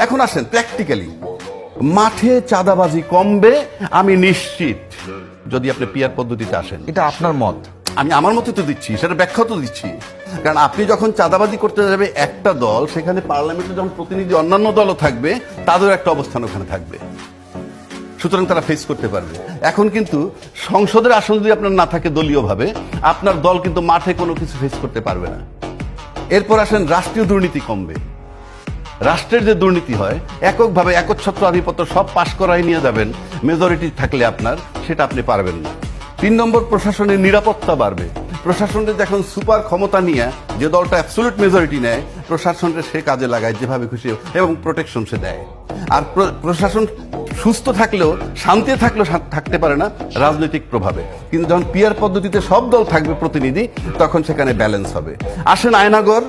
এখন আসেন প্র্যাকটিক্যালি, মাঠে চাঁদাবাজি কমবে আমি নিশ্চিত যদি আপনি পিয়ার পদ্ধতিতে আসেন। এটা আপনার মত। আমি আমার মতো তো দিচ্ছি, সেটা ব্যাখ্যা তো দিচ্ছি। কারণ আপনি যখন চাঁদাবাজি করতে যাবে একটা দল, সেখানে পার্লামেন্টে যখন প্রতিনিধি অন্যান্য দলও থাকবে, তাদের একটা অবস্থান ওখানে থাকবে, সুতরাং তারা ফেস করতে পারবে। এখন কিন্তু সংসদের আসন যদি আপনার না থাকে দলীয়ভাবে, আপনার দল কিন্তু মাঠে কোনো কিছু ফেস করতে পারবে না। এরপর আসেন রাষ্ট্রীয় দুর্নীতি কমবে। রাষ্ট্রের যে দুর্নীতি হয় এককভাবে একচ্ছত্র আধিপত্য সব পাশ করাই নিয়ে যাবেন মেজরিটি থাকলে আপনার, সেটা আপনি পারবেন না। 3 নম্বর, প্রশাসনের নিরাপত্তা বাড়বে। প্রশাসনের এখন সুপার ক্ষমতা নিয়ে যে দলটা অ্যাবসলিউট মেজরিটি নেয়, প্রশাসনের সে কাজে লাগায় যেভাবে খুশি এবং প্রোটেকশন সে দেয়। আর প্রশাসন সুস্থ থাকলেও শান্তি থাকলেও থাকতে পারে না রাজনৈতিক প্রভাবে। কিন্তু যখন পিয়ার পদ্ধতিতে সব দল থাকবে প্রতিনিধি, তখন সেখানে ব্যালেন্স হবে। আসেন আয়নাগর,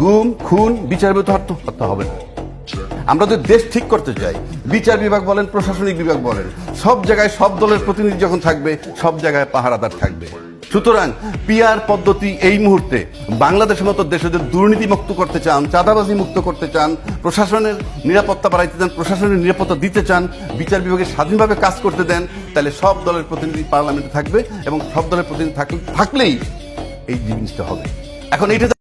গুম, খুন, বিচার বিভাগ হত্যা হবে না। আমরা যদি দেশ ঠিক করতে চাই, বিচার বিভাগ বলেন, প্রশাসনিক বিভাগ বলেন, সব জায়গায় সব দলের প্রতিনিধি যখন থাকবে, সব জায়গায় পাহারাদার থাকবে। সুতরাং পিয়ার পদ্ধতি এই মুহূর্তে বাংলাদেশের মতো দেশে যদি দুর্নীতি মুক্ত করতে চান, চাঁদাবাজি মুক্ত করতে চান, প্রশাসনের নিরাপত্তা বাড়াইতে চান, প্রশাসনের নিরাপত্তা দিতে চান, বিচার বিভাগে স্বাধীনভাবে কাজ করতে দেন, তাহলে সব দলের প্রতিনিধি পার্লামেন্টে থাকবে এবং সব দলের প্রতিনিধি থাকলেই এই জিনিসটা হবে। এখন এটা